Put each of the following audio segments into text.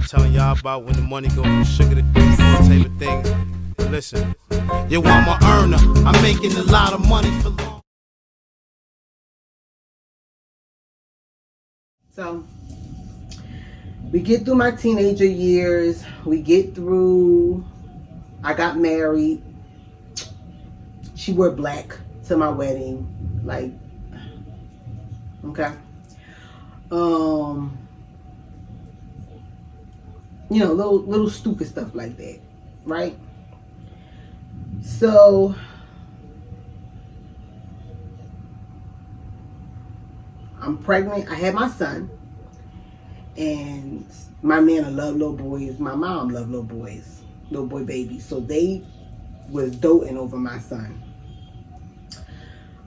telling y'all about when the money go from sugar to dick, all type of things. But listen, yo, I'm a earner. I'm making a lot of money for long. So we get through my teenager years. We get through. I got married. She wore black to my wedding. Like, okay. You know, little stupid stuff like that, right? So I'm pregnant. I had my son, and my nana loved little boys. My mom loved little boys, little boy babies. So they was doting over my son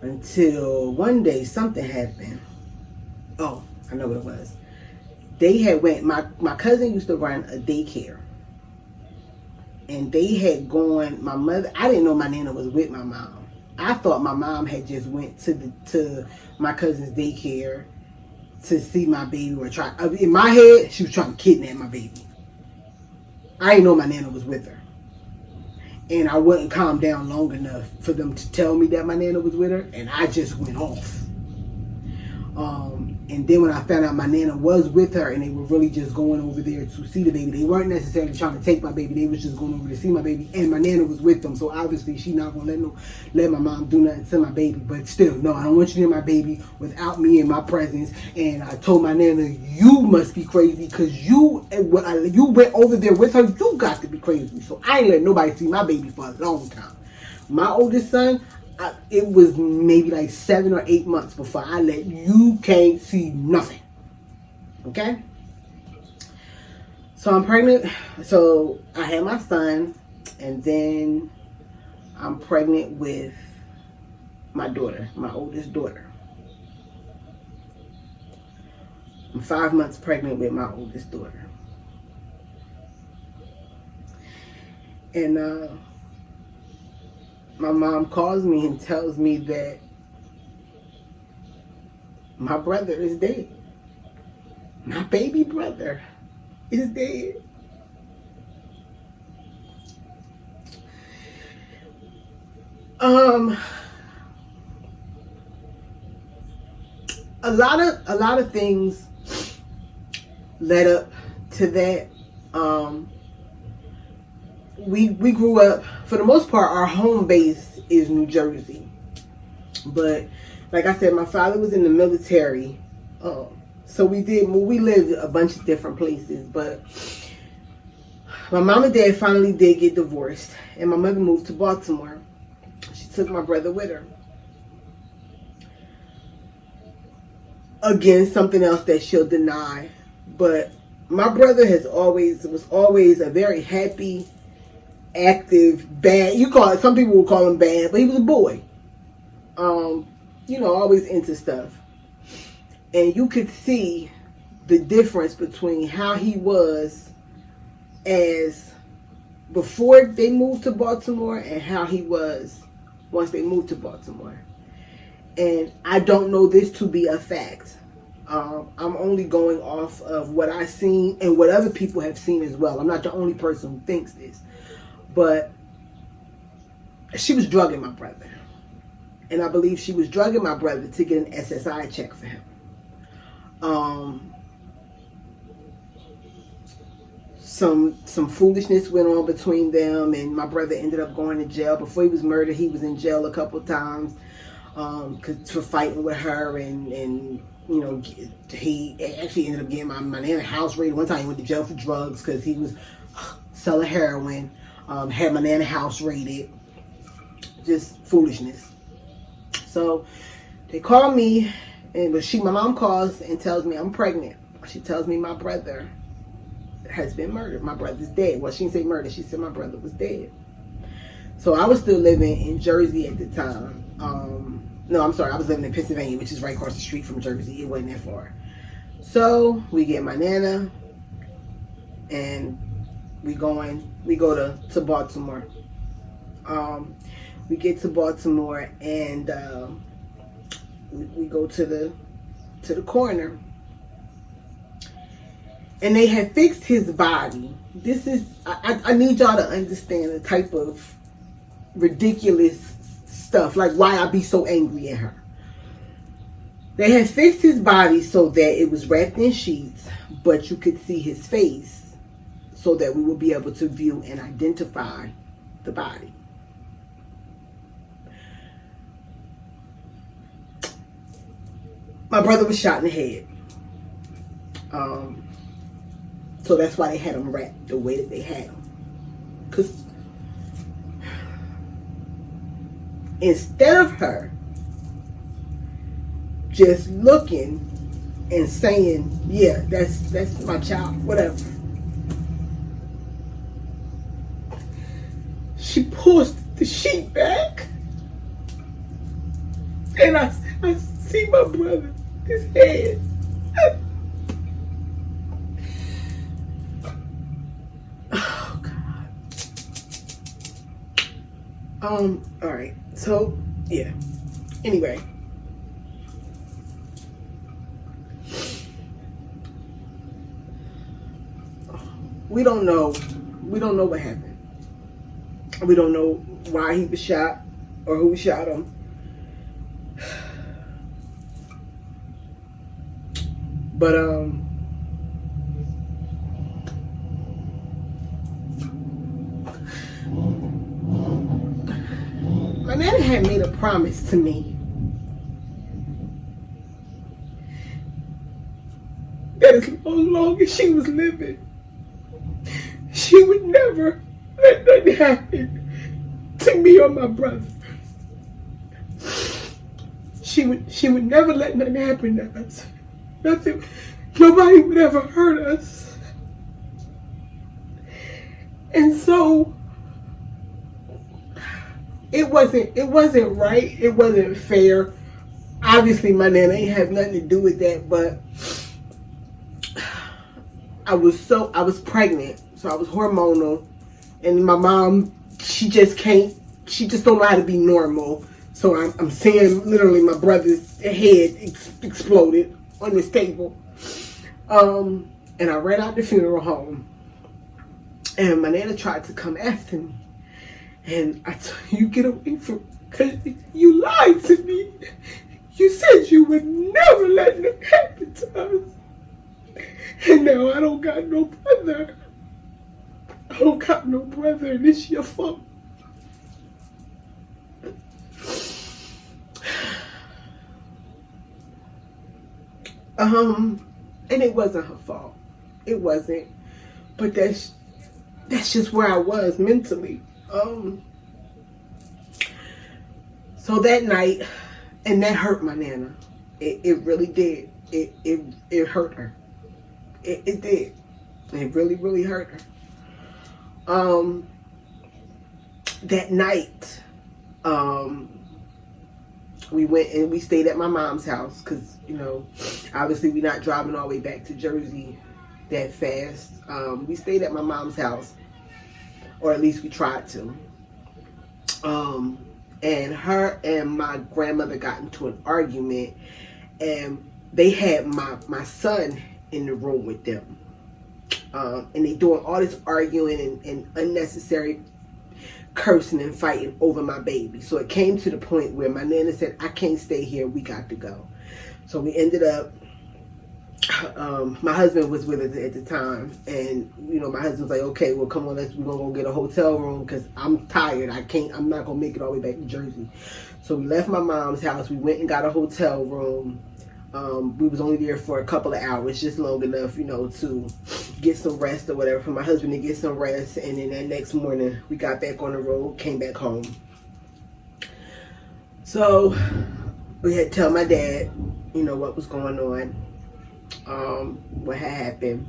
until one day something happened. Oh, I know what it was. They had went. My cousin used to run a daycare, and they had gone. My mother. I didn't know my nana was with my mom. I thought my mom had just went to my cousin's daycare to see my baby or try. In my head, she was trying to kidnap my baby. I didn't know my nana was with her, and I wouldn't calm down long enough for them to tell me that my nana was with her, and I just went off. And then when I found out my nana was with her and they were really just going over there to see the baby, they weren't necessarily trying to take my baby, they was just going over to see my baby, and my nana was with them, so obviously she not going to let my mom do nothing to my baby. But still, no, I don't want you near my baby without me in my presence. And I told my nana, you must be crazy, because you went over there with her, you got to be crazy. So I ain't let nobody see my baby for a long time. My oldest son, it was maybe like 7 or 8 months before I let you can't see nothing. Okay? So I'm pregnant. So I had my son, and then I'm pregnant with my daughter, my oldest daughter. I'm 5 months pregnant with my oldest daughter. And my mom calls me and tells me that my brother is dead. My baby brother is dead. A lot of things led up to that. We grew up, for the most part, our home base is New Jersey. But like I said, my father was in the military. So we lived a bunch of different places. But my mom and dad finally did get divorced, and my mother moved to Baltimore. She took my brother with her. Again, something else that she'll deny. But my brother was always a very happy, active, bad. Some people will call him bad, but he was a boy. Always into stuff. And you could see the difference between how he was as before they moved to Baltimore and how he was once they moved to Baltimore. And I don't know this to be a fact. I'm only going off of what I've seen and what other people have seen as well. I'm not the only person who thinks this. But she was drugging my brother. And I believe she was drugging my brother to get an SSI check for him. Some foolishness went on between them, and my brother ended up going to jail. Before he was murdered, he was in jail a couple times for fighting with her, and he actually ended up getting my nana house raided. One time he went to jail for drugs because he was selling heroin. Had my nana house raided. Just foolishness. So they call me, my mom calls and tells me I'm pregnant. She tells me my brother has been murdered. My brother's dead. Well, she didn't say murder. She said my brother was dead. So I was still living in Jersey at the time. No, I'm sorry. I was living in Pennsylvania, which is right across the street from Jersey. It wasn't that far. So we get my nana, and we go to Baltimore. We get to Baltimore, and we go to the coroner, And they had fixed his body. This is, I need y'all to understand the type of ridiculous stuff, like why I be so angry at her. They had fixed his body so that it was wrapped in sheets, but you could see his face so that we would be able to view and identify the body. My brother was shot in the head. So that's why they had him wrapped the way that they had him. Because instead of her just looking and saying, yeah, that's my child, whatever, she pulls the sheet back, and I see my brother, his head. Oh God. All right. So yeah. Anyway. We don't know. We don't know what happened. We don't know why he was shot or who shot him. But my nana had made a promise to me that as long as she was living, she would never let nothing happen to me or my brother. She would never let nothing happen to us. Nothing, nobody would ever hurt us. And so it wasn't right. It wasn't fair. Obviously my nana ain't have nothing to do with that, but I was pregnant, so I was hormonal, and my mom, she just don't know how to be normal. So I'm seeing literally my brother's head exploded on this table. And I ran out the funeral home, and my nana tried to come after me. And I told her, you get away from, because you lied to me. You said you would never let that happen to us. And now I don't got no brother. I don't got no brother, and it's your fault. And it wasn't her fault. It wasn't. But that's just where I was mentally. So that night, and that hurt my nana. It really did. It hurt her. It did. It really, really hurt her. That night, we went and we stayed at my mom's house because, you know, obviously we're not driving all the way back to Jersey that fast. We stayed at my mom's house, or at least we tried to. And her and my grandmother got into an argument, and they had my son in the room with them. And they doing all this arguing and unnecessary cursing and fighting over my baby. So it came to the point where my nana said, I can't stay here, we got to go. So we ended up, my husband was with us at the time, and you know, my husband was like, okay, well come on, we're gonna go get a hotel room because I'm tired. I'm not gonna make it all the way back to Jersey. So we left my mom's house, we went and got a hotel room. We was only there for a couple of hours, just long enough, you know, to get some rest or whatever, for my husband to get some rest. And then that next morning we got back on the road, came back home. So we had to tell my dad, you know, what was going on, what had happened.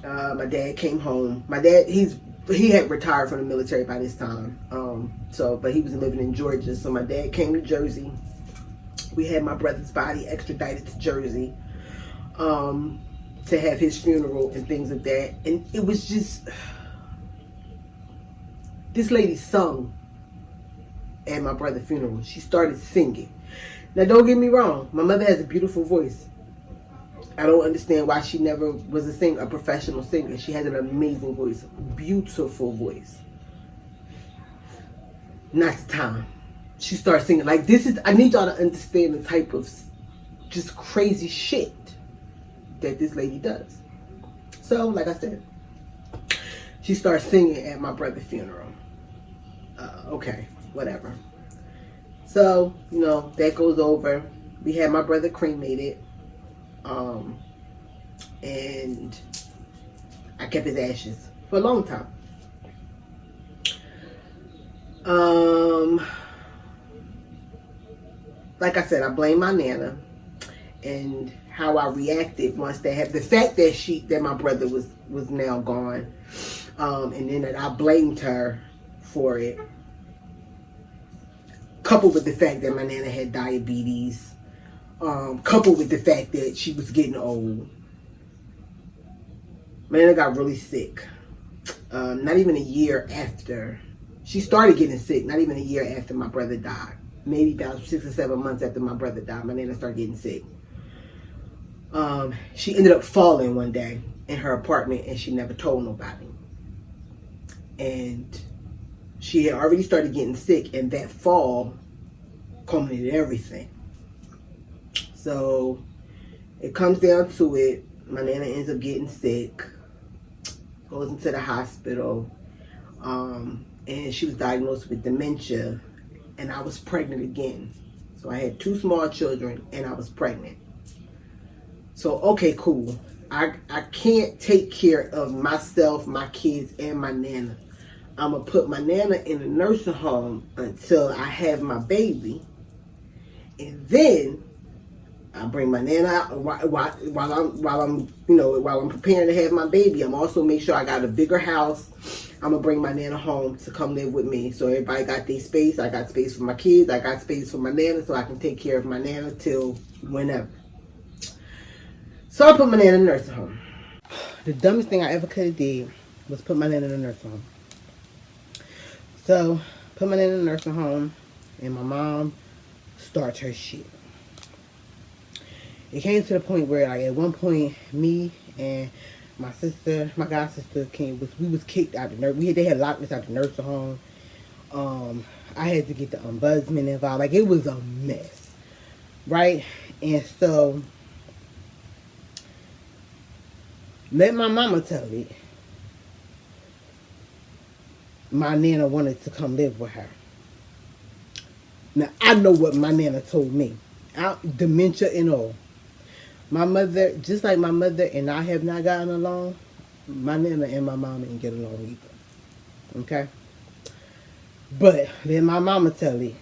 My dad came home. My dad, he had retired from the military by this time, but he was living in Georgia. So my dad came to Jersey. We had my brother's body extradited to Jersey to have his funeral and things like that. And it was just, this lady sung at my brother's funeral. She started singing. Now don't get me wrong, my mother has a beautiful voice. I don't understand why she never was a singer, a professional singer. She has an amazing voice, beautiful voice. Not the time. She starts singing like this is. I need y'all to understand the type of just crazy shit that this lady does. So, like I said, she starts singing at my brother's funeral. Okay, whatever. So, you know, that goes over. We had my brother cremated. And I kept his ashes for a long time. Like I said, I blame my nana and how I reacted once that happened. The fact that my brother was now gone, and then that I blamed her for it, coupled with the fact that my nana had diabetes, coupled with the fact that she was getting old. My nana got really sick. Not even a year after. She started getting sick, not even a year after my brother died. Maybe about 6 or 7 months after my brother died, my nana started getting sick. She ended up falling one day in her apartment and she never told nobody. And she had already started getting sick, and that fall culminated everything. So it comes down to it. My nana ends up getting sick, goes into the hospital, and she was diagnosed with dementia, and I was pregnant again. So I had 2 small children and I was pregnant. So, okay, cool. I can't take care of myself, my kids, and my nana. I'm going to put my nana in a nursing home until I have my baby. And then I bring my nana out while I'm preparing to have my baby. I'm also make sure I got a bigger house. I'm gonna bring my nana home to come live with me. So everybody got their space. I got space for my kids. I got space for my nana, so I can take care of my nana till whenever. So I put my nana in a nursing home. The dumbest thing I ever could have did was put my nana in a nursing home. So put my nana in a nursing home, and my mom starts her shit. It came to the point where, like, at one point, me and my sister, my god sister, we was kicked out of the nurse. They had locked us out the nursing home. I had to get the ombudsman involved. Like, it was a mess, right? And so, let my mama tell it. My nana wanted to come live with her. Now, I know what my nana told me. Dementia and all. My mother, just like my mother and I have not gotten along, my nana and my mama ain't get along either. Okay? But then my mama tell it.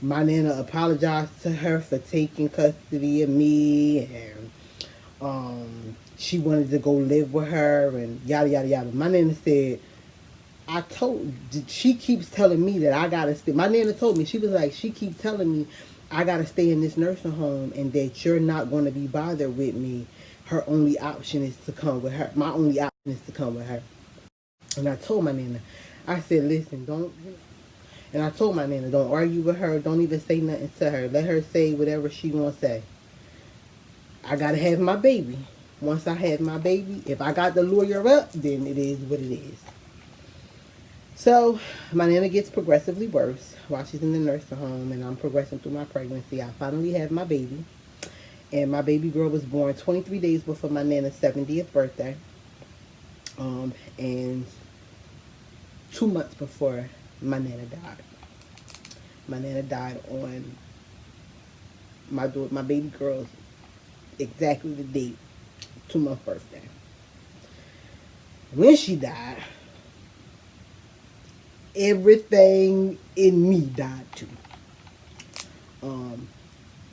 My nana apologized to her for taking custody of me, and she wanted to go live with her, and yada, yada, yada. My nana said, she keeps telling me that I gotta stay. My nana told me, she was like, she keeps telling me I gotta stay in this nursing home and that you're not gonna be bothered with me. Her only option is to come with her. My only option is to come with her. And I told my nana, I said, listen, don't. And I told my nana, don't argue with her. Don't even say nothing to her. Let her say whatever she wants to say. I gotta have my baby. Once I have my baby, if I got the lawyer up, then it is what it is. So, my nana gets progressively worse while she's in the nursing home, and I'm progressing through my pregnancy. I finally have my baby, and my baby girl was born 23 days before my nana's 70th birthday, and 2 months before my nana died. My nana died on my baby girl's exactly the date, 2-month birthday. When she died, everything in me died too.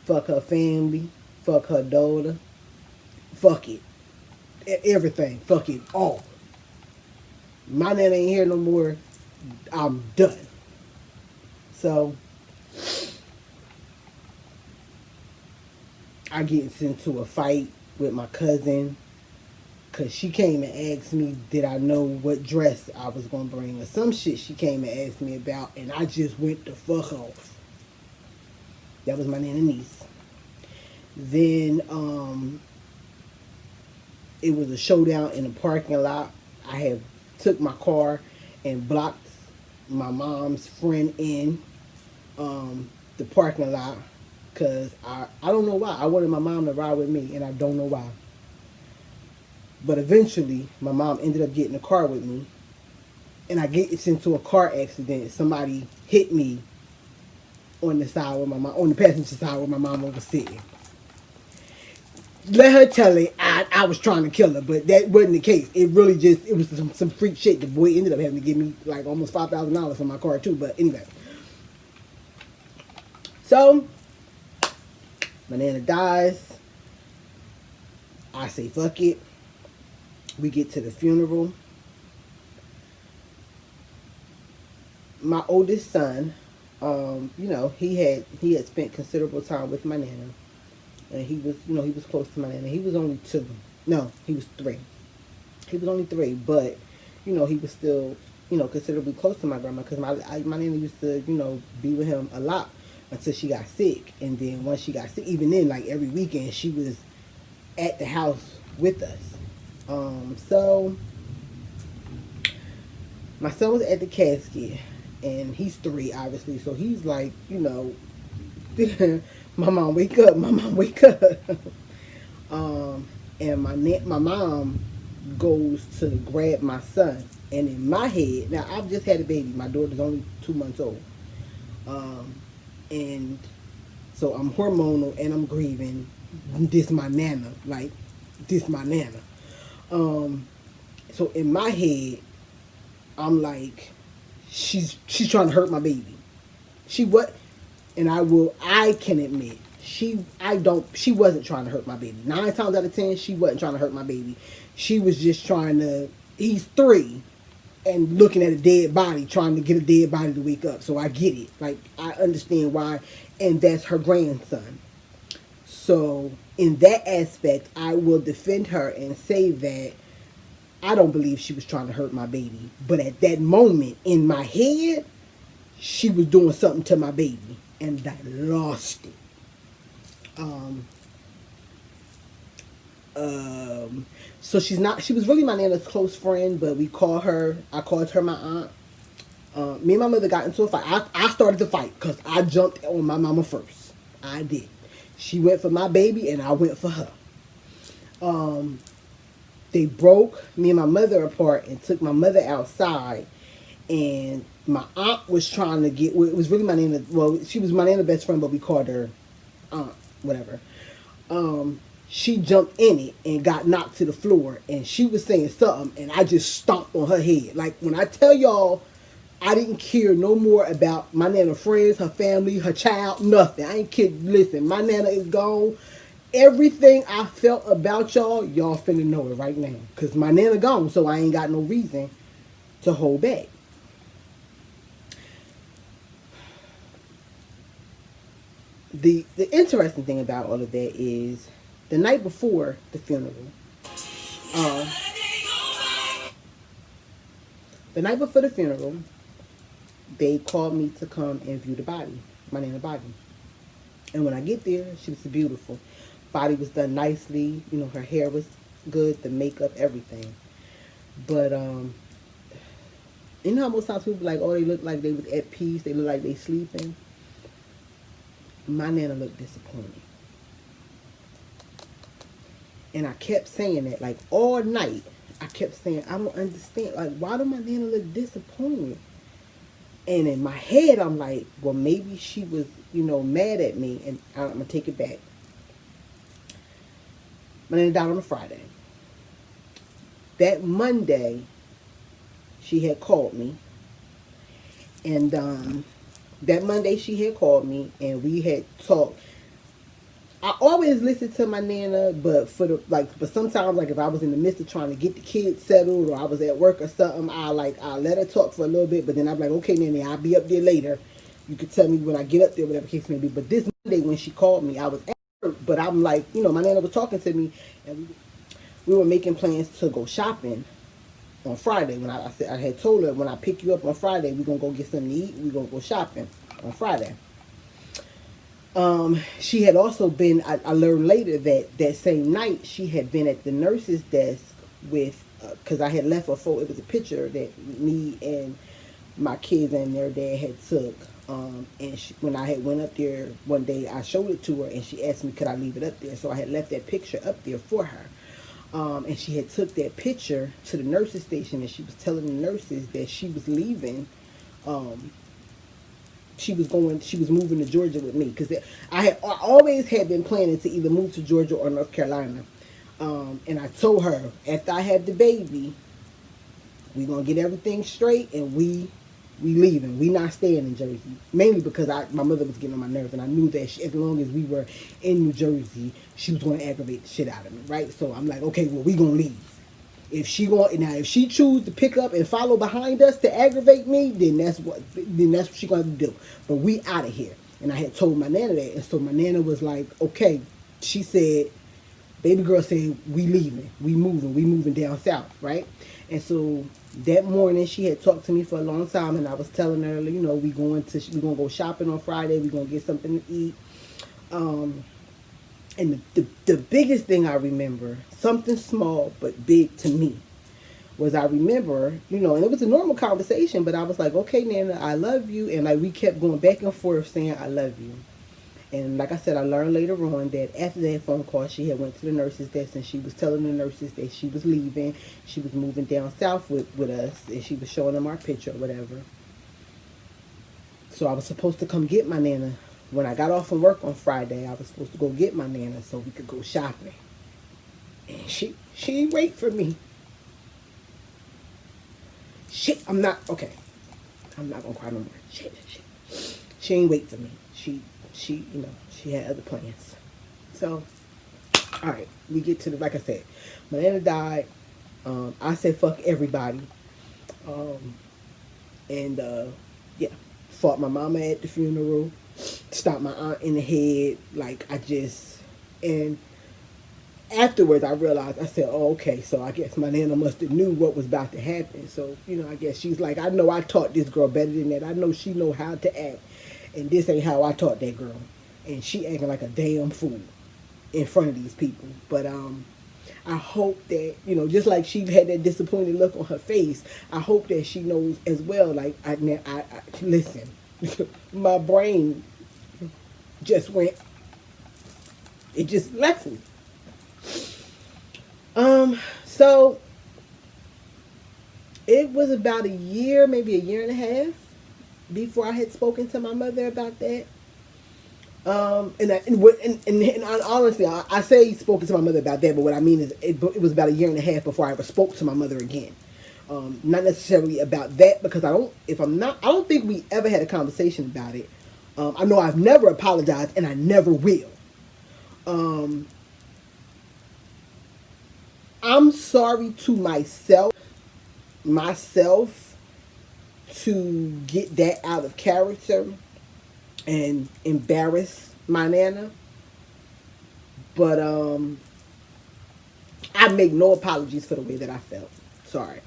Fuck her family, fuck her daughter, fuck it. Everything, fuck it all. My nana ain't here no more. I'm done. So, I get into a fight with my cousin, because she came and asked me, did I know what dress I was going to bring? Or some shit she came and asked me about, and I just went the fuck off. That was my nana niece. Then, it was a showdown in the parking lot. I have took my car and blocked my mom's friend in the parking lot because I don't know why. I wanted my mom to ride with me, and I don't know why. But eventually, my mom ended up getting a car with me, and I get into a car accident. Somebody hit me on the side where my mom, on the passenger side where my mom was sitting. Let her tell it, I was trying to kill her, but that wasn't the case. It really just, it was some freak shit. The boy ended up having to give me like almost $5,000 for my car too, but anyway. So, my nana dies. I say fuck it. We get to the funeral. My oldest son, he had spent considerable time with my nana. And he was, he was close to my nana. He was only 2. No, he was 3. He was only 3, but, he was still, considerably close to my grandma because my nana used to, be with him a lot until she got sick. And then once she got sick, even then, like every weekend, she was at the house with us. So my son was at the casket, and he's 3, obviously. So he's like, my mom, wake up, my mom, wake up. And my mom goes to grab my son, and in my head, now I've just had a baby. My daughter's only 2 months old, and so I'm hormonal and I'm grieving. This my nana, like this my nana. So in my head, I'm like, she's trying to hurt my baby. She what? And I can admit, she wasn't trying to hurt my baby. 9 times out of 10, she wasn't trying to hurt my baby. She was just trying to, he's 3 and looking at a dead body, trying to get a dead body to wake up. So I get it. Like, I understand why, and that's her grandson. So in that aspect, I will defend her and say that I don't believe she was trying to hurt my baby. But at that moment, in my head, she was doing something to my baby. And I lost it. So she was really my nana's close friend, but I called her my aunt. Me and my mother got into a fight. I started the fight because I jumped on my mama first. I did. She went for my baby and I went for her. They broke me and my mother apart and took my mother outside, and my aunt was trying to get, well, it was really my nana, well, she was my nana's best friend, but we called her aunt, whatever. She jumped in it and got knocked to the floor, and she was saying something, and I just stomped on her head. Like, when I tell y'all, I didn't care no more about my nana friends, her family, her child, nothing. I ain't kidding. Listen, my nana is gone. Everything I felt about y'all finna know it right now. Because my nana gone, so I ain't got no reason to hold back. The interesting thing about all of that is the night before the funeral, they called me to come and view the body, my nana's body. And when I get there, she was beautiful. Body was done nicely. Her hair was good, the makeup, everything. But how most times people be like, oh, they look like they was at peace, they look like they sleeping. My nana looked disappointed. And I kept saying that, like, all night. I kept saying, I don't understand. Like, why do my nana look disappointed? And in my head, I'm like, well, maybe she was, mad at me. And I'm going to take it back. My nana died on a Friday. That Monday, she had called me. And that Monday, she had called me. And we had talked. I always listen to my nana, but sometimes, like, if I was in the midst of trying to get the kids settled, or I was at work or something, I'll let her talk for a little bit, but then I'm like, okay, nana, I'll be up there later. You can tell me when I get up there, whatever case may be. But this Monday when she called me, I was at work, but I'm like, my nana was talking to me, and we were making plans to go shopping on Friday. When I said, I had told her, when I pick you up on Friday, we're gonna go get something to eat. We're gonna go shopping on Friday. She had also been, I learned later that that same night she had been at the nurse's desk with, because I had left a photo, it was a picture that me and my kids and their dad had took. And when I had went up there one day, I showed it to her and she asked me could I leave it up there. So I had left that picture up there for her. And she had took that picture to the nurses station and she was telling the nurses that she was leaving. She was moving to Georgia with me because I always had been planning to either move to Georgia or North Carolina. And I told her after I had the baby, we gonna get everything straight and we leaving. We not staying in Jersey. Mainly because my mother was getting on my nerves and I knew that as long as we were in New Jersey, she was gonna aggravate the shit out of me, right? So I'm like, okay, well we gonna leave. If she choose to pick up and follow behind us to aggravate me, then that's what she gonna do. But we out of here. And I had told my nana that, and so my nana was like, okay. She said, baby girl said, we leaving, we moving down south, right? And so that morning she had talked to me for a long time, and I was telling her, we gonna go shopping on Friday, we gonna get something to eat. And the biggest thing I remember, something small but big to me, was I remember, and it was a normal conversation, but I was like, okay, Nana, I love you. And like we kept going back and forth saying, I love you. And like I said, I learned later on that after that phone call, she had went to the nurse's desk and she was telling the nurses that she was leaving. She was moving down south with us and she was showing them our picture or whatever. So I was supposed to come get my Nana. When I got off from work on Friday, I was supposed to go get my Nana so we could go shopping. And she didn't wait for me. Shit, I'm not gonna cry no more. Shit. She ain't wait for me. She had other plans. So, all right, we get to like I said, my Nana died. I said fuck everybody. Yeah, fought my mama at the funeral. Stopped my aunt in the head. And afterwards I realized, I said, oh, okay, so I guess my Nana must have knew what was about to happen. So, I guess she's like, I know I taught this girl better than that. I know she know how to act. And this ain't how I taught that girl. And she acting like a damn fool in front of these people. But I hope that, just like she had that disappointed look on her face, I hope that she knows as well, like, I listen, my brain just went, it just left me. So it was about a year, maybe a year and a half before I had spoken to my mother about that. And honestly, I say spoken to my mother about that, but what I mean is it was about a year and a half before I ever spoke to my mother again. Not necessarily about that, because I don't think we ever had a conversation about it. I know I've never apologized and I never will. I'm sorry to myself to get that out of character and embarrass my Nana. But I make no apologies for the way that I felt. Sorry.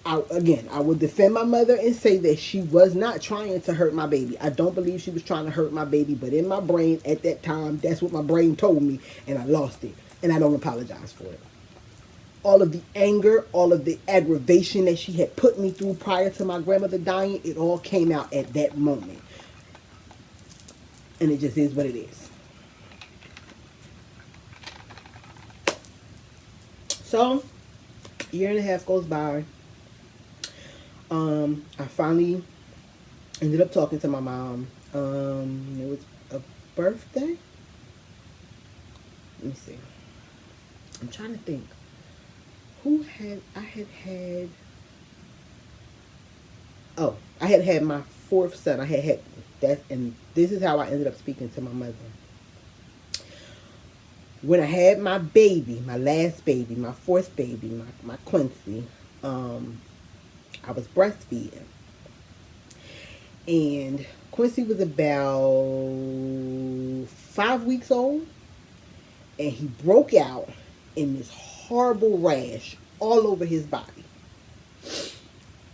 I would defend my mother and say that she was not trying to hurt my baby. I don't believe she was trying to hurt my baby, but in my brain at that time, that's what my brain told me, and I lost it. And I don't apologize for it. All of the anger, all of the aggravation that she had put me through prior to my grandmother dying, it all came out at that moment. And it just is what it is. So, a year and a half goes by. I finally ended up talking to my mom. It was a birthday. Let me see. I'm trying to think. I had my fourth son. I had that, and this is how I ended up speaking to my mother. When I had my baby, my last baby, my fourth baby, my Quincy, I was breastfeeding. And Quincy was about 5 weeks old, and he broke out in this horrible rash all over his body.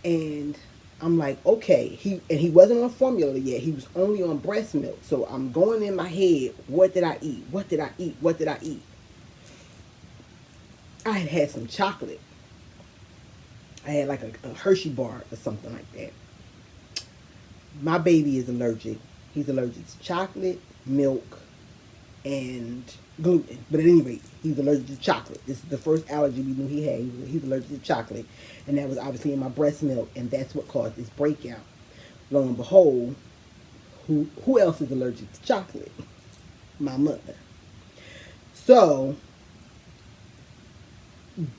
And I'm like, okay, he wasn't on formula yet. He was only on breast milk. So I'm going in my head, what did I eat? What did I eat? What did I eat? I had had some chocolate. I had like a Hershey bar or something like that. My baby is allergic. He's allergic to chocolate, milk, and gluten. But at any rate, he's allergic to chocolate. This is the first allergy we knew he had. He's allergic to chocolate. And that was obviously in my breast milk, and that's what caused this breakout. Lo and behold, who else is allergic to chocolate? My mother. So,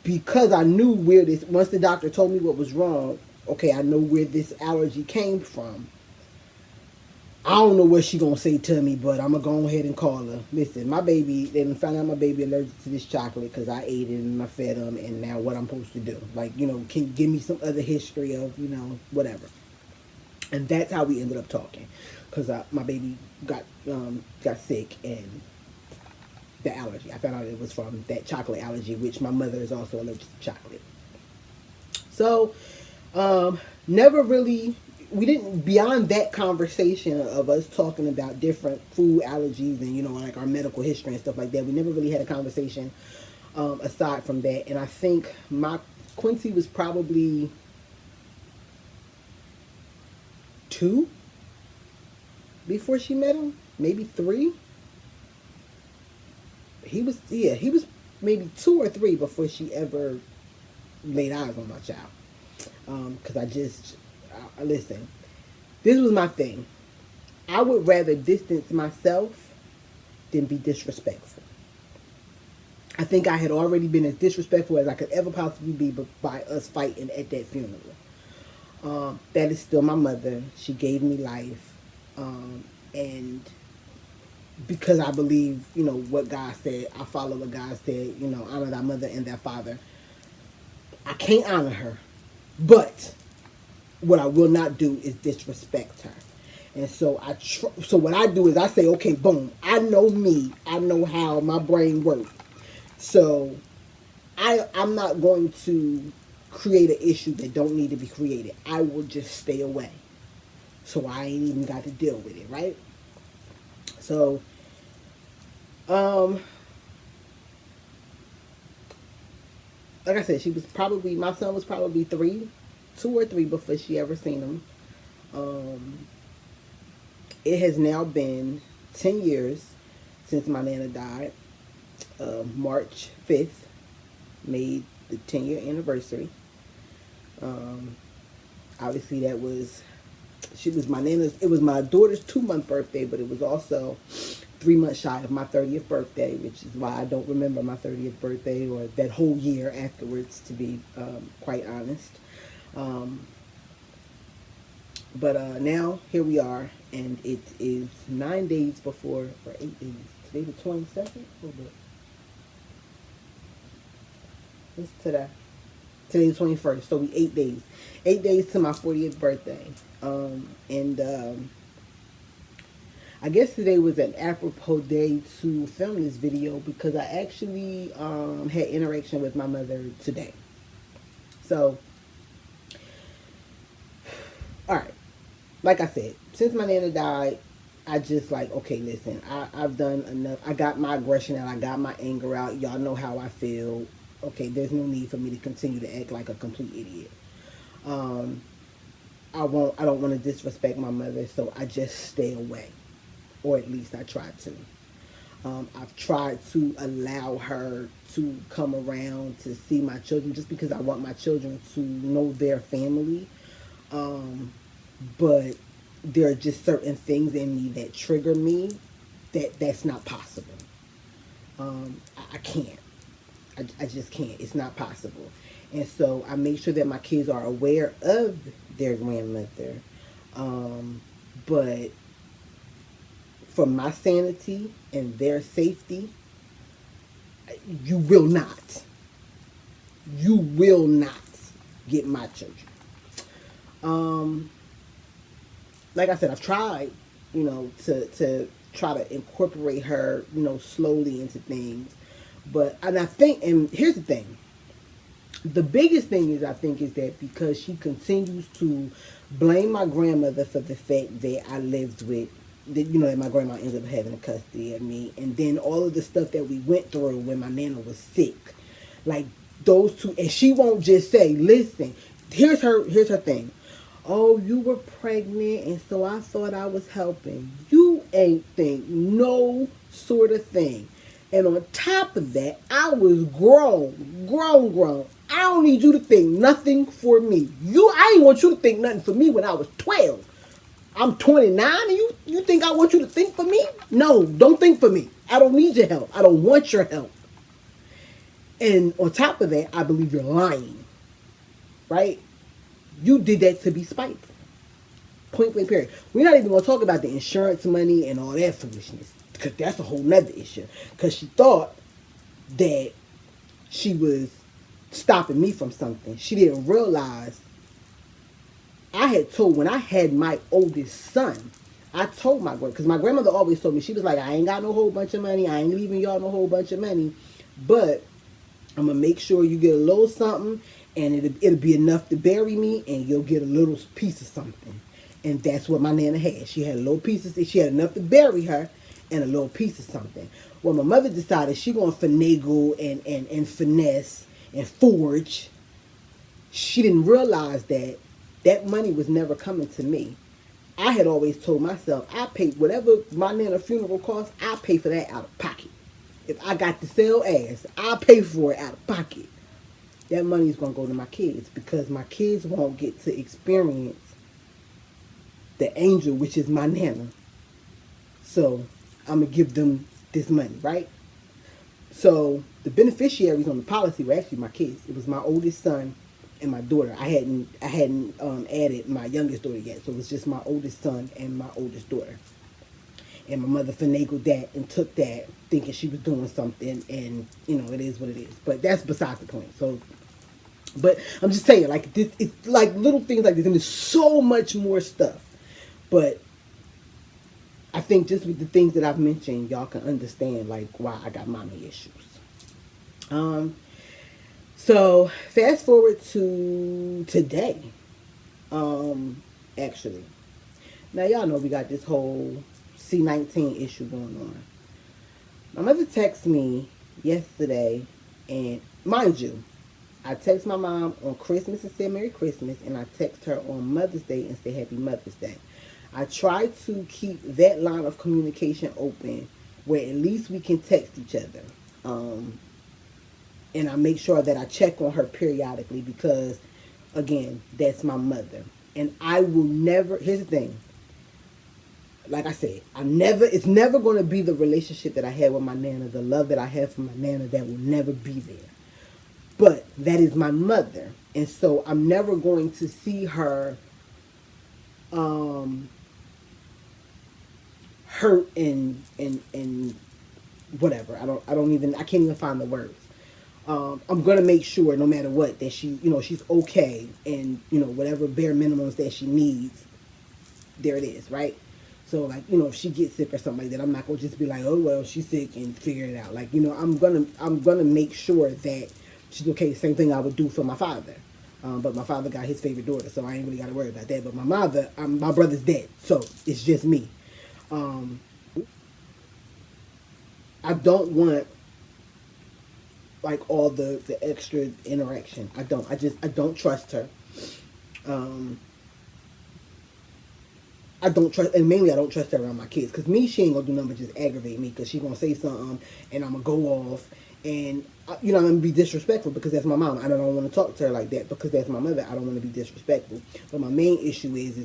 because I knew where this, once the doctor told me what was wrong, okay, I know where this allergy came from. I don't know what she gonna say to me, but I'm gonna go ahead and call her. Listen, my baby, they done found out my baby allergic to this chocolate because I ate it and I fed him, and now what I'm supposed to do? Like, can you give me some other history of, whatever. And that's how we ended up talking, because my baby got sick, and the allergy. I found out it was from that chocolate allergy, which my mother is also allergic to chocolate. So, never really, we didn't, beyond that conversation of us talking about different food allergies and, like our medical history and stuff like that, we never really had a conversation aside from that. And I think Quincy was probably 2 before she met him, maybe 3. He was maybe 2 or 3 before she ever laid eyes on my child. Because listen, this was my thing. I would rather distance myself than be disrespectful. I think I had already been as disrespectful as I could ever possibly be by us fighting at that funeral. That is still my mother. She gave me life. And because I believe, what God said, I follow what God said, honor thy mother and thy father. I can't honor her. But what I will not do is disrespect her. And so so what I do is I say, okay, boom, I know me. I know how my brain works. So I'm not going to create an issue that don't need to be created. I will just stay away. So I ain't even got to deal with it, right? So, like I said, my son was probably 2 or 3 before she ever seen him. It has now been 10 years since my nana died. March 5th made the 10-year anniversary. Obviously it was my daughter's 2-month birthday, but it was also 3 months shy of my 30th birthday, which is why I don't remember my 30th birthday or that whole year afterwards, to be quite honest. But now here we are, and it is 9 days before, or 8 days. Today the 22nd? Hold up. What's today? Today's the 21st, so we 8 days. 8 days to my 40th birthday. I guess today was an apropos day to film this video because I actually had interaction with my mother today. So, alright. Like I said, since my nana died, I just okay, listen, I've done enough. I got my aggression out. I got my anger out. Y'all know how I feel. Okay, there's no need for me to continue to act like a complete idiot. I don't want to disrespect my mother, so I just stay away. Or at least I try to. I've tried to allow her to come around to see my children just because I want my children to know their family. But there are just certain things in me that trigger me that's not possible. I can't. I just can't. It's not possible. And so I make sure that my kids are aware of their grandmother. But for my sanity and their safety, you will not get my children. Like I said, I've tried, to try to incorporate her, slowly into things. And I think, and here's the thing. The biggest thing is, I think, is that because she continues to blame my grandmother for the fact that I lived with, that, that my grandma ended up having custody of me, and then all of the stuff that we went through when my nana was sick, like those two, and she won't just say, "Listen, here's her thing. Oh, you were pregnant, and so I thought I was helping. You ain't think no sort of thing. And on top of that, I was grown. I don't need you to think nothing for me. I ain't want you to think nothing for me when I was 12. I'm 29, and you think I want you to think for me? No, don't think for me. I don't need your help. I don't want your help. And on top of that, I believe you're lying, right? You did that to be spiteful. Point blank period. We're not even going to talk about the insurance money and all that foolishness, because that's a whole nother issue. Because she thought that she was stopping me from something. She didn't realize I had told, when I had my oldest son, I told my grandmother, because my grandmother always told me, she was like, I ain't got no whole bunch of money. I ain't leaving y'all no whole bunch of money. But I'm going to make sure you get a little something, and it'll be enough to bury me, and you'll get a little piece of something. And that's what my nana had. She had a little piece of, she had enough to bury her, and a little piece of something. Well, my mother decided she going to finagle and finesse and forge. She didn't realize that that money was never coming to me. I had always told myself, I pay whatever my nana funeral costs, I pay for that out of pocket. If I got to sell ass, I'll pay for it out of pocket. That money is going to go to my kids, because my kids won't get to experience the angel, which is my nana. So I'm going to give them this money, right? So the beneficiaries on the policy were actually my kids. It was my oldest son and my daughter. I hadn't added my youngest daughter yet, so it was just my oldest son and my oldest daughter. And my mother finagled that and took that, thinking she was doing something, and it is what it is. But that's beside the point. So, but I'm just saying, like, this, it's like little things like this, and there's so much more stuff. But I think just with the things that I've mentioned, y'all can understand like why I got mommy issues. So fast forward to today. Actually, now y'all know we got this whole C-19 issue going on. My mother texted me yesterday, and mind you, I text my mom on Christmas and said Merry Christmas, and I text her on Mother's Day and say Happy Mother's Day. I try to keep that line of communication open where at least we can text each other. And I make sure that I check on her periodically because, again, that's my mother. And I will never, here's the thing. Like I said, it's never going to be the relationship that I had with my nana, the love that I have for my nana, that will never be there. But that is my mother. And so I'm never going to see her hurt and whatever. I can't even find the words. I'm gonna make sure no matter what that she, she's okay, and whatever bare minimums that she needs, there it is, right? So like, if she gets sick or something like that, I'm not gonna just be like, oh well, she's sick and figure it out. Like, I'm gonna make sure that she's okay. Same thing I would do for my father. But my father got his favorite daughter, so I ain't really got to worry about that. But my mother, my brother's dead, so it's just me. I don't want like all the extra interaction. I don't trust her. I don't trust, and mainly I don't trust her around my kids. Because she ain't going to do nothing but just aggravate me. Because she going to say something, and I'm going to go off. And, I'm going to be disrespectful because that's my mom. I don't want to talk to her like that because that's my mother. I don't want to be disrespectful. But my main issue is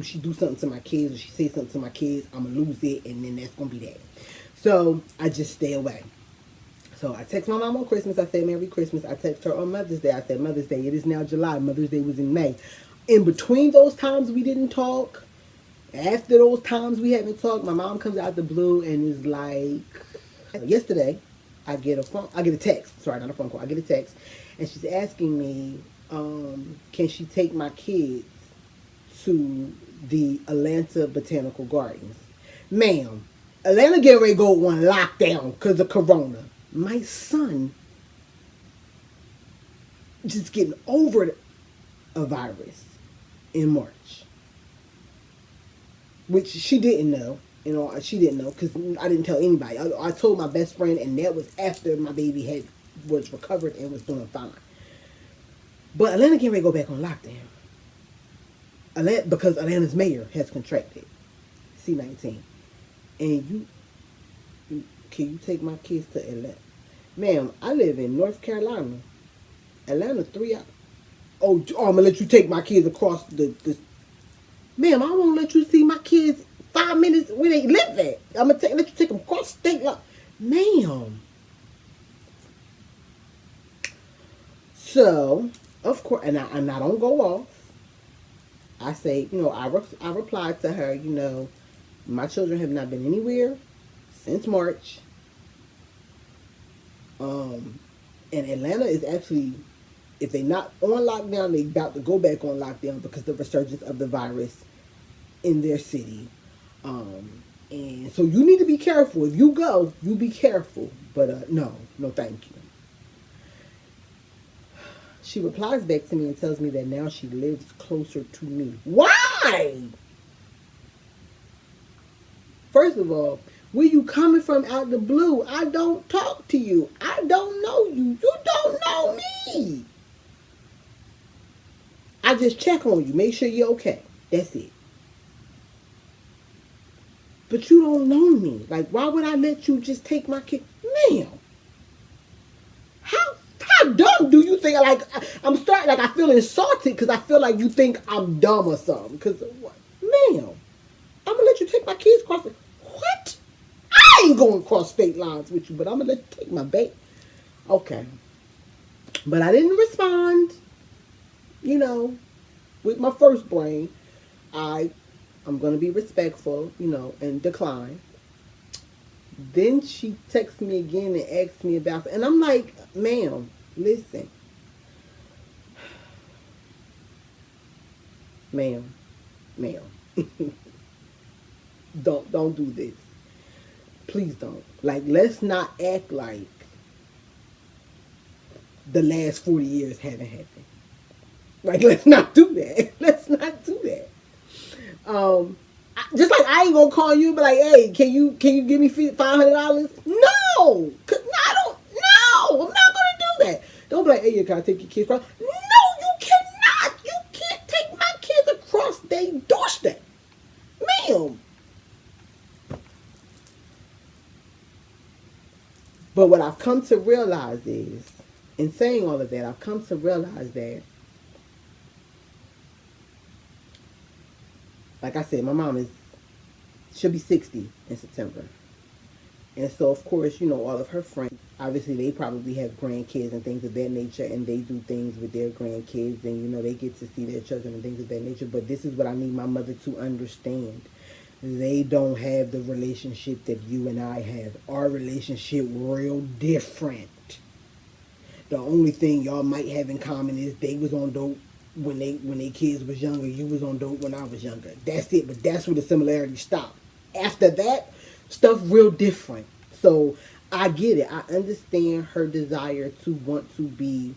she do something to my kids, or she say something to my kids, I'm going to lose it, and then that's going to be that. So I just stay away. So I text my mom on Christmas. I say Merry Christmas. I text her on Mother's Day. I said Mother's Day. It is now July. Mother's Day was in May. In between those times we didn't talk. After those times we haven't talked, my mom comes out the blue and is like, yesterday, I get a text. Sorry, not a phone call. I get a text, and she's asking me, can she take my kids to the Atlanta Botanical Gardens? Ma'am, Atlanta getting ready to go on lockdown because of Corona. My son just getting over a virus in March, which she didn't know. You know, she didn't know because I didn't tell anybody. I told my best friend, and that was after my baby was recovered and was doing fine. But Atlanta can't really go back on lockdown. Because Atlanta's mayor has contracted C-19. And can you take my kids to Atlanta? Ma'am, I live in North Carolina. Atlanta 3 hours. Oh, I'm going to let you take my kids across the Ma'am, I won't let you see my kids 5 minutes where they live at. I'm going to let you take them across state line. Ma'am. So, of course, and I don't go off. I say, I replied to her, my children have not been anywhere since March. And Atlanta is actually, if they're not on lockdown, they're about to go back on lockdown because of the resurgence of the virus in their city. And so you need to be careful. If you go, you be careful. But no, thank you. She replies back to me and tells me that now she lives closer to me. Why? First of all, where you coming from out the blue? I don't talk to you. I don't know you. You don't know me. I just check on you. Make sure you're okay. That's it. But you don't know me. Like, why would I let you just take my kid? Ma'am. How dumb do you think? Like, I feel insulted because I feel like you think I'm dumb or something. Because, what? Ma'am, I'm going to let you take my kids across the... What? I ain't going across state lines with you, but I'm going to let you take my baby. Okay. But I didn't respond. With my first brain, I'm going to be respectful, and decline. Then she texts me again and asks me about it. And I'm like, ma'am, listen. Ma'am. Don't do this. Please don't. Like, let's not act like the last 40 years haven't happened. Like, let's not do that. Let's not do that. Just like I ain't gonna call you and be like, hey, can you give me $500? No! I don't. No! I'm not gonna do that. Don't be like, hey, can I take your kids across? No, you cannot! You can't take my kids across their doorstep. Ma'am. But what I've come to realize is, in saying all of that, I've come to realize that, like I said, my mom she'll be 60 in September. And so, of course, all of her friends, obviously they probably have grandkids and things of that nature, and they do things with their grandkids, and, they get to see their children and things of that nature. But this is what I need my mother to understand. They don't have the relationship that you and I have. Our relationship real different. The only thing y'all might have in common is they was on dope when they kids was younger. You was on dope when I was younger. That's it. But that's where the similarities stop. After that, stuff real different. So I get it. I understand her desire to want to be,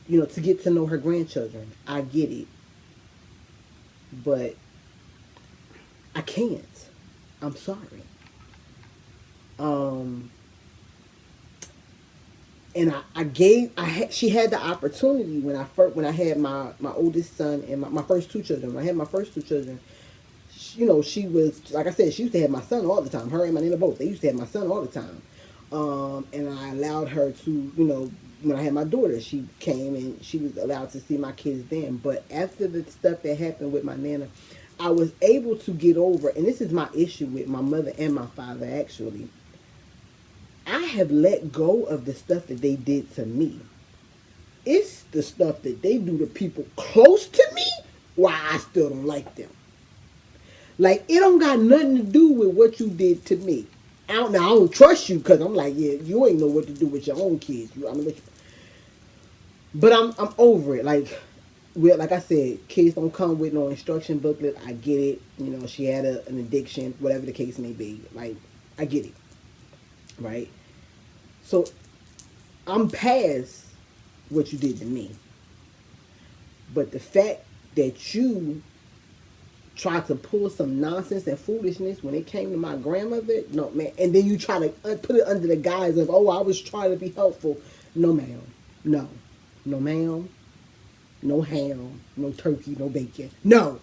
to get to know her grandchildren. I get it. But I can't. I'm sorry. And she had the opportunity when I had my oldest son and my first two children. When I had my first two children, she was, like I said, she used to have my son all the time. Her and my nana both. They used to have my son all the time. And I allowed her to, when I had my daughter, she came and she was allowed to see my kids then. But after the stuff that happened with my nana, I was able to get over, and this is my issue with my mother and my father, actually. I have let go of the stuff that they did to me. It's the stuff that they do to people close to me why I still don't like them. Like, it don't got nothing to do with what you did to me. I don't trust you because I'm like, yeah, you ain't know what to do with your own kids. But I'm over it. Like I said, kids don't come with no instruction booklet. I get it. She had an addiction, whatever the case may be. Like, I get it. Right? So, I'm past what you did to me. But the fact that you tried to pull some nonsense and foolishness when it came to my grandmother, no, man. And then you try to put it under the guise of, oh, I was trying to be helpful. No, ma'am. No. No, ma'am. No ham. No turkey. No bacon. No.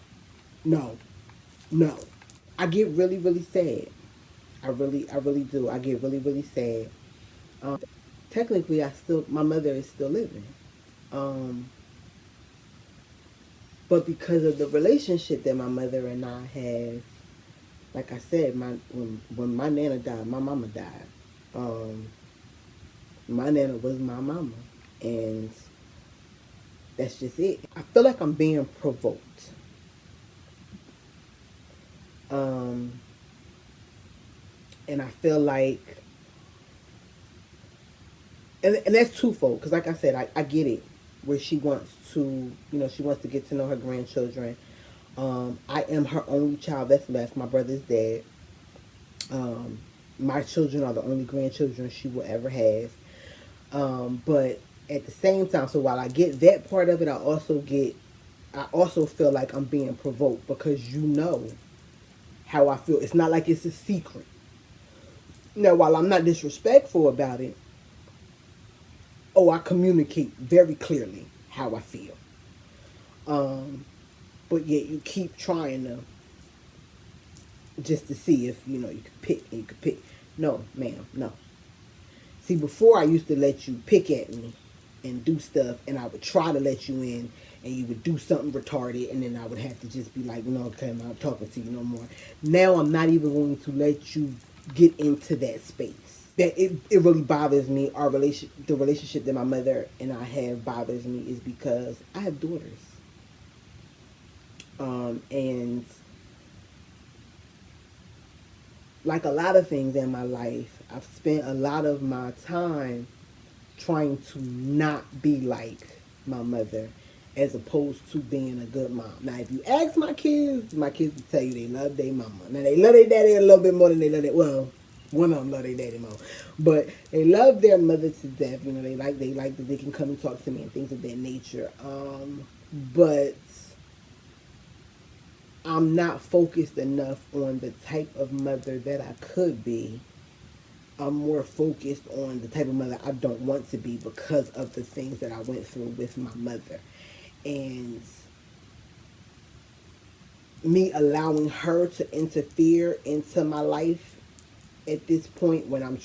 No. No. I get really, really sad. I really do. I get really, really sad. Technically, my mother is still living. Um, but because of the relationship that my mother and I have, like I said, when my nana died, my mama died. Um, my nana was my mama, and that's just it. I feel like I'm being provoked. And I feel like, and that's twofold, because like I said, I get it, where she wants to, she wants to get to know her grandchildren. I am her only child that's left. My brother's dead. My children are the only grandchildren she will ever have. But at the same time, so while I get that part of it, I also feel like I'm being provoked, because you know how I feel. It's not like it's a secret. Now, while I'm not disrespectful about it, I communicate very clearly how I feel. But yet you keep trying to, just to see if, you could pick and you could pick. No, ma'am, no. See, before I used to let you pick at me and do stuff, and I would try to let you in, and you would do something retarded, and then I would have to just be like, no, okay, I'm not talking to you no more. Now I'm not even going to let you get into that space. That it really bothers me. The relationship that my mother and I have bothers me is because I have daughters. And like a lot of things in my life, I've spent a lot of my time trying to not be like my mother, as opposed to being a good mom. Now, if you ask my kids will tell you they love their mama. Now, they love their daddy a little bit more than they love one of them love their daddy more. But they love their mother to death. They like that they can come and talk to me and things of that nature. But I'm not focused enough on the type of mother that I could be. I'm more focused on the type of mother I don't want to be, because of the things that I went through with my mother. And me allowing her to interfere into my life at this point, when I'm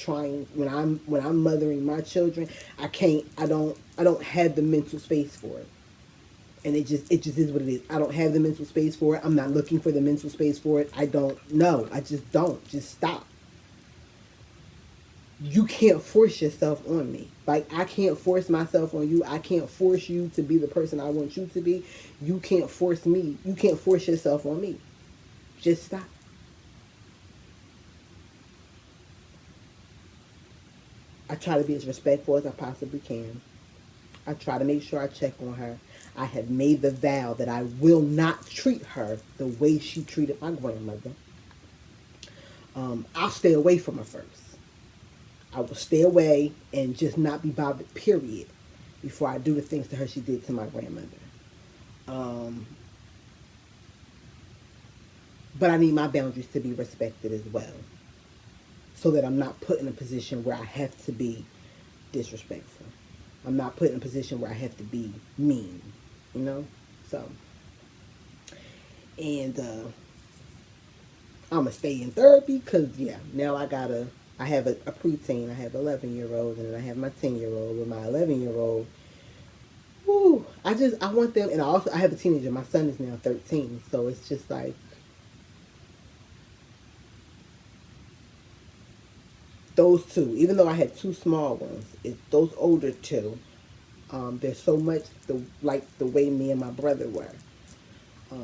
mothering my children, I don't have the mental space for it. And it just is what it is. I don't have the mental space for it. I'm not looking for the mental space for it. I just don't. Just stop. You can't force yourself on me. Like, I can't force myself on you. I can't force you to be the person I want you to be. You can't force me. You can't force yourself on me. Just stop. I try to be as respectful as I possibly can. I try to make sure I check on her. I have made the vow that I will not treat her the way she treated my grandmother. I'll stay away from her first. I will stay away and just not be bothered, period, before I do the things to her she did to my grandmother. But I need my boundaries to be respected as well, so that I'm not put in a position where I have to be disrespectful. I'm not put in a position where I have to be mean, So, and I'm going to stay in therapy, because, now I have a preteen. I have an 11-year-old, and then I have my 10-year-old. With my 11-year-old, I want them, and I have a teenager. My son is now 13, so it's just like, those two, even though I had two small ones, those older two, they're so much the way me and my brother were.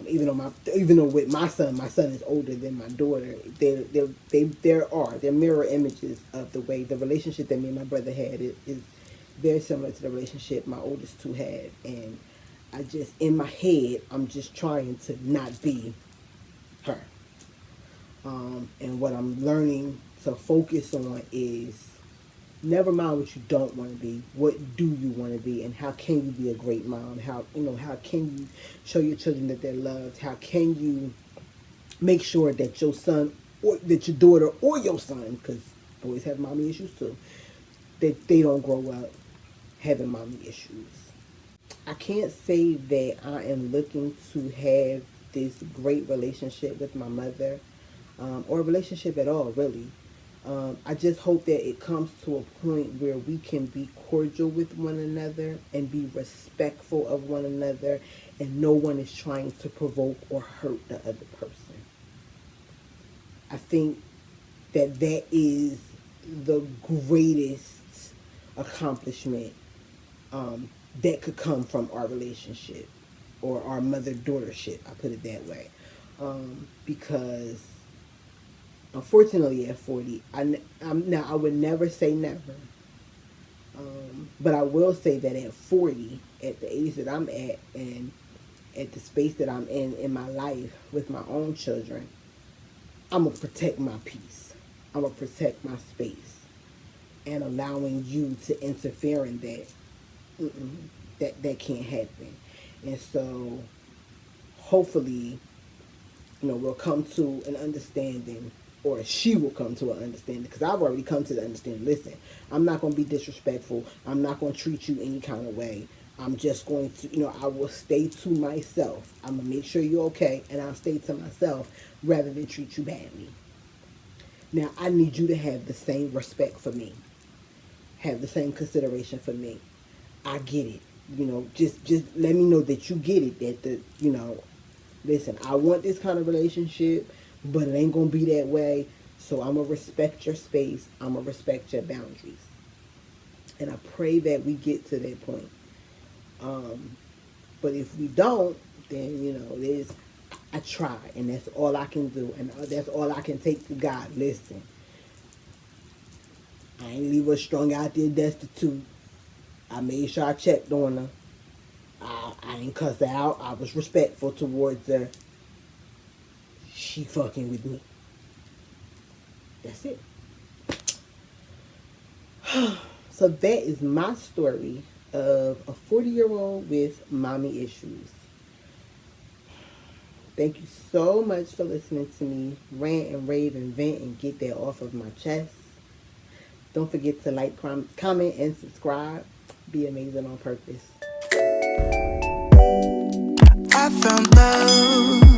Even though with my son is older than my daughter, they're mirror images of the relationship that me and my brother had is very similar to the relationship my oldest two had. And I just, in my head, I'm just trying to not be her. And what I'm learning to focus on is Never mind what you don't want to be. What do you want to be, and how can you be a great mom? How can you show your children that they're loved? How can you make sure that your son or that your daughter or your son, because boys have mommy issues too, that they don't grow up having mommy issues. I can't say that I am looking to have this great relationship with my mother, or a relationship at all, really. I just hope that it comes to a point where we can be cordial with one another and be respectful of one another, and no one is trying to provoke or hurt the other person. I think that that is the greatest accomplishment that could come from our relationship or our mother-daughtership. I put it that way, because unfortunately at 40, now I would never say never, but I will say that at 40, at the age that I'm at, and at the space that I'm in my life with my own children, I'm going to protect my peace. I'm going to protect my space. And allowing you to interfere in that, that can't happen. And so hopefully, we'll come to an understanding, or she will come to an understanding, because I've already come to the understanding. Listen, I'm not going to be disrespectful. I'm not going to treat you any kind of way. I'm just going to, I will stay to myself. I'm going to make sure you're okay, and I'll stay to myself rather than treat you badly. Now, I need you to have the same respect for me, have the same consideration for me. I get it. Just let me know that you get it, that listen, I want this kind of relationship, but it ain't going to be that way. So I'm going to respect your space. I'm going to respect your boundaries. And I pray that we get to that point. But if we don't, then, I try, and that's all I can do. And that's all I can take to God. Listen, I ain't leave her strung out there destitute. I made sure I checked on her. I ain't cuss her out. I was respectful towards her. She fucking with me. That's it. So that is my story of a 40-year-old with mommy issues. Thank you so much for listening to me rant and rave and vent and get that off of my chest. Don't forget to like, comment, and subscribe. Be amazing on purpose. I found love